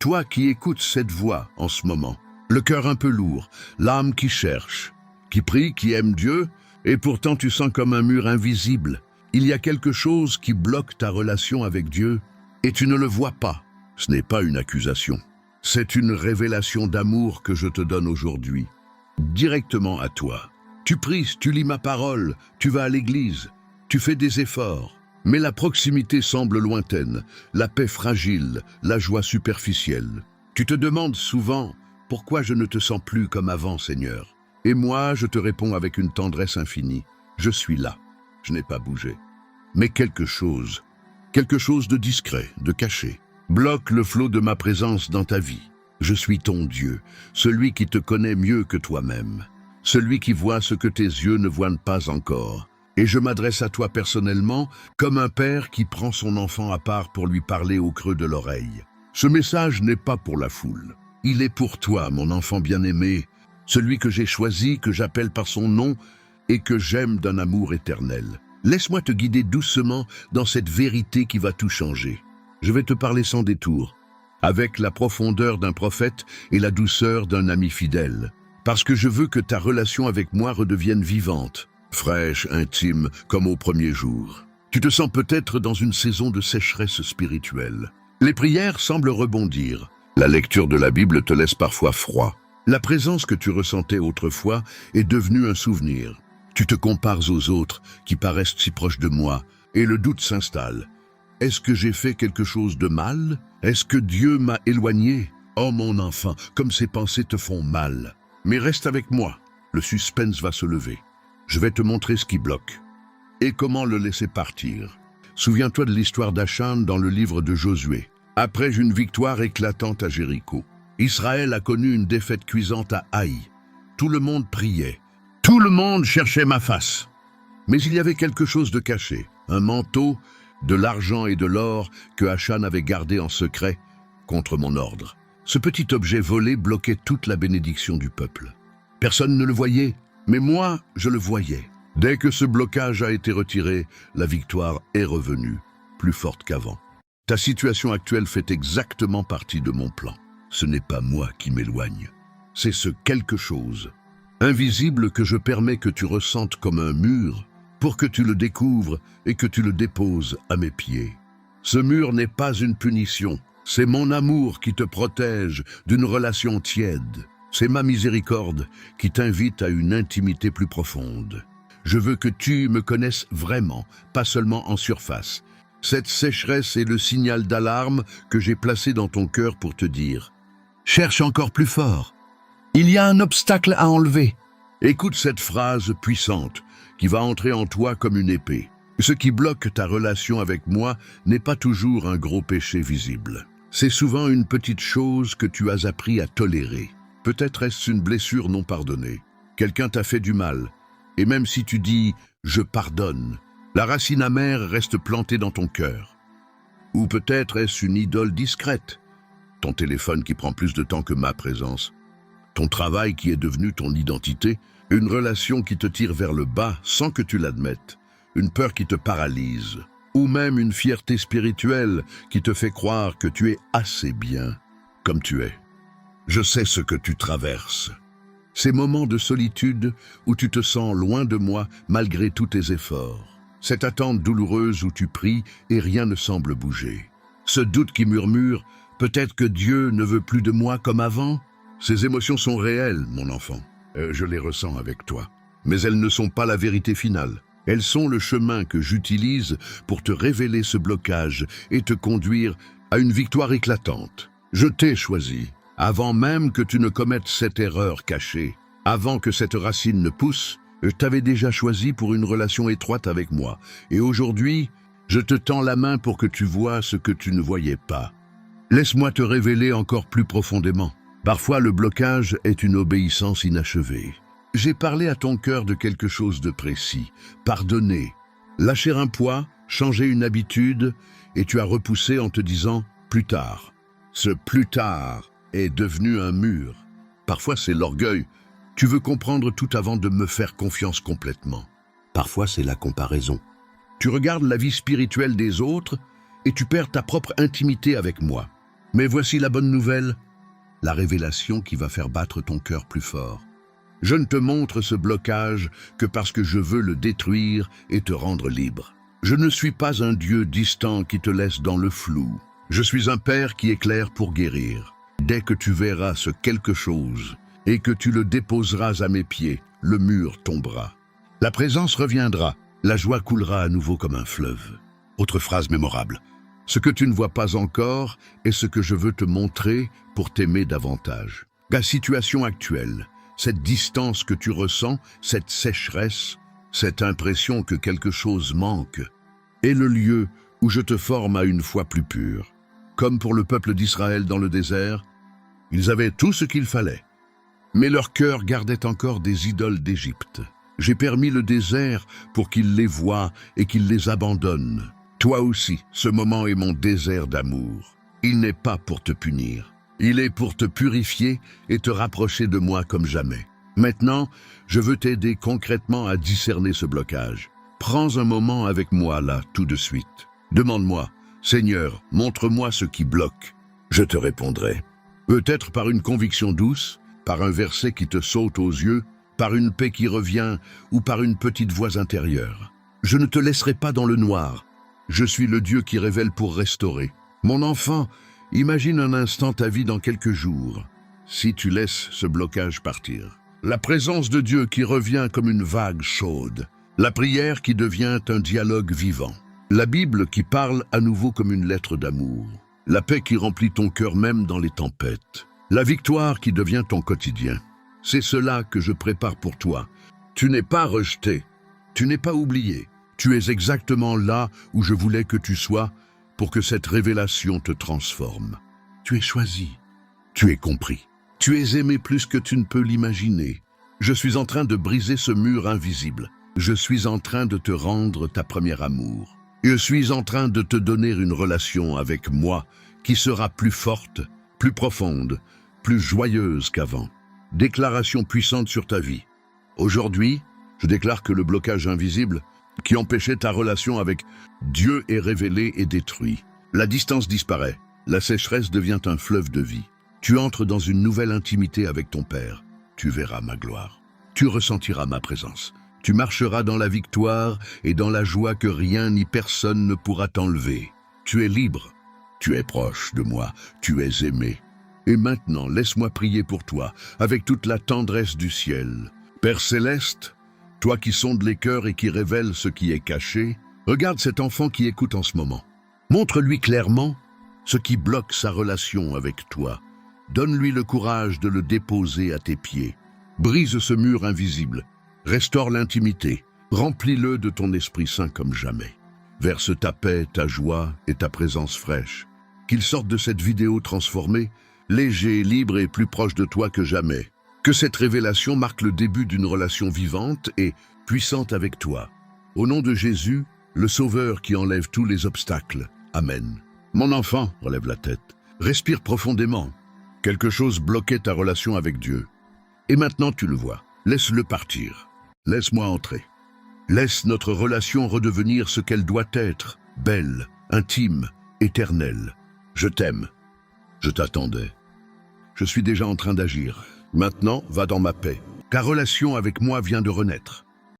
Toi qui écoutes cette voix en ce moment, le cœur un peu lourd, l'âme qui cherche, qui prie, qui aime Dieu, et pourtant tu sens comme un mur invisible. Il y a quelque chose qui bloque ta relation avec Dieu et tu ne le vois pas. Ce n'est pas une accusation. C'est une révélation d'amour que je te donne aujourd'hui, directement à toi. Tu pries, tu lis ma parole, tu vas à l'église, tu fais des efforts. Mais la proximité semble lointaine, la paix fragile, la joie superficielle. Tu te demandes souvent « Pourquoi je ne te sens plus comme avant, Seigneur ?» Et moi, je te réponds avec une tendresse infinie. Je suis là, je n'ai pas bougé. Mais quelque chose de discret, de caché, bloque le flot de ma présence dans ta vie. Je suis ton Dieu, celui qui te connaît mieux que toi-même, celui qui voit ce que tes yeux ne voient pas encore. Et je m'adresse à toi personnellement comme un père qui prend son enfant à part pour lui parler au creux de l'oreille. Ce message n'est pas pour la foule. Il est pour toi, mon enfant bien-aimé, celui que j'ai choisi, que j'appelle par son nom et que j'aime d'un amour éternel. Laisse-moi te guider doucement dans cette vérité qui va tout changer. Je vais te parler sans détour, avec la profondeur d'un prophète et la douceur d'un ami fidèle, parce que je veux que ta relation avec moi redevienne vivante, fraîche, intime, comme au premier jour. Tu te sens peut-être dans une saison de sécheresse spirituelle. Les prières semblent rebondir. La lecture de la Bible te laisse parfois froid. La présence que tu ressentais autrefois est devenue un souvenir. Tu te compares aux autres qui paraissent si proches de moi et le doute s'installe. Est-ce que j'ai fait quelque chose de mal? Est-ce que Dieu m'a éloigné? Oh mon enfant, comme ces pensées te font mal. Mais reste avec moi, le suspense va se lever. Je vais te montrer ce qui bloque et comment le laisser partir. Souviens-toi de l'histoire d'Achan dans le livre de Josué. Après une victoire éclatante à Jéricho, Israël a connu une défaite cuisante à Haï. Tout le monde priait. Tout le monde cherchait ma face. Mais il y avait quelque chose de caché, un manteau, de l'argent et de l'or que Achan avait gardé en secret contre mon ordre. Ce petit objet volé bloquait toute la bénédiction du peuple. Personne ne le voyait, mais moi, je le voyais. Dès que ce blocage a été retiré, la victoire est revenue, plus forte qu'avant. Ta situation actuelle fait exactement partie de mon plan. Ce n'est pas moi qui m'éloigne. C'est ce quelque chose, invisible, que je permets que tu ressentes comme un mur, pour que tu le découvres et que tu le déposes à mes pieds. Ce mur n'est pas une punition, c'est mon amour qui te protège d'une relation tiède. C'est ma miséricorde qui t'invite à une intimité plus profonde. Je veux que tu me connaisses vraiment, pas seulement en surface. Cette sécheresse est le signal d'alarme que j'ai placé dans ton cœur pour te dire « Cherche encore plus fort. Il y a un obstacle à enlever. » Écoute cette phrase puissante qui va entrer en toi comme une épée. Ce qui bloque ta relation avec moi n'est pas toujours un gros péché visible. C'est souvent une petite chose que tu as appris à tolérer. Peut-être est-ce une blessure non pardonnée. Quelqu'un t'a fait du mal. Et même si tu dis « je pardonne », la racine amère reste plantée dans ton cœur. Ou peut-être est-ce une idole discrète. Ton téléphone qui prend plus de temps que ma présence. Ton travail qui est devenu ton identité. Une relation qui te tire vers le bas sans que tu l'admettes. Une peur qui te paralyse. Ou même une fierté spirituelle qui te fait croire que tu es assez bien comme tu es. Je sais ce que tu traverses. Ces moments de solitude où tu te sens loin de moi malgré tous tes efforts. Cette attente douloureuse où tu pries et rien ne semble bouger. Ce doute qui murmure « peut-être que Dieu ne veut plus de moi comme avant ?» Ces émotions sont réelles, mon enfant. Je les ressens avec toi. Mais elles ne sont pas la vérité finale. Elles sont le chemin que j'utilise pour te révéler ce blocage et te conduire à une victoire éclatante. Je t'ai choisi. Avant même que tu ne commettes cette erreur cachée, avant que cette racine ne pousse, je t'avais déjà choisi pour une relation étroite avec moi. Et aujourd'hui, je te tends la main pour que tu vois ce que tu ne voyais pas. Laisse-moi te révéler encore plus profondément. Parfois, le blocage est une obéissance inachevée. J'ai parlé à ton cœur de quelque chose de précis. Pardonner, lâcher un poids, changer une habitude, et tu as repoussé en te disant « plus tard ». Ce « plus tard » est devenu un mur. Parfois c'est l'orgueil. Tu veux comprendre tout avant de me faire confiance complètement. Parfois c'est la comparaison. Tu regardes la vie spirituelle des autres et tu perds ta propre intimité avec moi. Mais voici la bonne nouvelle, la révélation qui va faire battre ton cœur plus fort. Je ne te montre ce blocage que parce que je veux le détruire et te rendre libre. Je ne suis pas un Dieu distant qui te laisse dans le flou. Je suis un Père qui éclaire pour guérir. Dès que tu verras ce quelque chose et que tu le déposeras à mes pieds, le mur tombera. La présence reviendra, la joie coulera à nouveau comme un fleuve. Autre phrase mémorable. Ce que tu ne vois pas encore est ce que je veux te montrer pour t'aimer davantage. La situation actuelle, cette distance que tu ressens, cette sécheresse, cette impression que quelque chose manque, est le lieu où je te forme à une foi plus pure. Comme pour le peuple d'Israël dans le désert, ils avaient tout ce qu'il fallait. Mais leur cœur gardait encore des idoles d'Égypte. J'ai permis le désert pour qu'ils les voient et qu'ils les abandonnent. Toi aussi, ce moment est mon désert d'amour. Il n'est pas pour te punir. Il est pour te purifier et te rapprocher de moi comme jamais. Maintenant, je veux t'aider concrètement à discerner ce blocage. Prends un moment avec moi là, tout de suite. Demande-moi, Seigneur, montre-moi ce qui bloque. Je te répondrai. Peut-être par une conviction douce, par un verset qui te saute aux yeux, par une paix qui revient ou par une petite voix intérieure. Je ne te laisserai pas dans le noir. Je suis le Dieu qui révèle pour restaurer. Mon enfant, imagine un instant ta vie dans quelques jours, si tu laisses ce blocage partir. La présence de Dieu qui revient comme une vague chaude. La prière qui devient un dialogue vivant. La Bible qui parle à nouveau comme une lettre d'amour. La paix qui remplit ton cœur même dans les tempêtes. La victoire qui devient ton quotidien. C'est cela que je prépare pour toi. Tu n'es pas rejeté. Tu n'es pas oublié. Tu es exactement là où je voulais que tu sois pour que cette révélation te transforme. Tu es choisi. Tu es compris. Tu es aimé plus que tu ne peux l'imaginer. Je suis en train de briser ce mur invisible. Je suis en train de te rendre ta première amour. Je suis en train de te donner une relation avec moi qui sera plus forte, plus profonde, plus joyeuse qu'avant. Déclaration puissante sur ta vie. Aujourd'hui, je déclare que le blocage invisible qui empêchait ta relation avec Dieu est révélé et détruit. La distance disparaît. La sécheresse devient un fleuve de vie. Tu entres dans une nouvelle intimité avec ton Père. Tu verras ma gloire. Tu ressentiras ma présence. Tu marcheras dans la victoire et dans la joie que rien ni personne ne pourra t'enlever. Tu es libre. Tu es proche de moi. Tu es aimé. Et maintenant, laisse-moi prier pour toi, avec toute la tendresse du ciel. Père céleste, toi qui sondes les cœurs et qui révèles ce qui est caché, regarde cet enfant qui écoute en ce moment. Montre-lui clairement ce qui bloque sa relation avec toi. Donne-lui le courage de le déposer à tes pieds. Brise ce mur invisible. Restaure l'intimité. Remplis-le de ton Esprit Saint comme jamais. Verse ta paix, ta joie et ta présence fraîche. Qu'il sorte de cette vidéo transformée, léger, libre et plus proche de toi que jamais. Que cette révélation marque le début d'une relation vivante et puissante avec toi. Au nom de Jésus, le Sauveur qui enlève tous les obstacles. Amen. Mon enfant, relève la tête. Respire profondément. Quelque chose bloquait ta relation avec Dieu. Et maintenant tu le vois. Laisse-le partir. Laisse-moi entrer. Laisse notre relation redevenir ce qu'elle doit être. Belle, intime, éternelle. Je t'aime. Je t'attendais. Je suis déjà en train d'agir. Maintenant, va dans ma paix. Ta relation avec moi vient de renaître.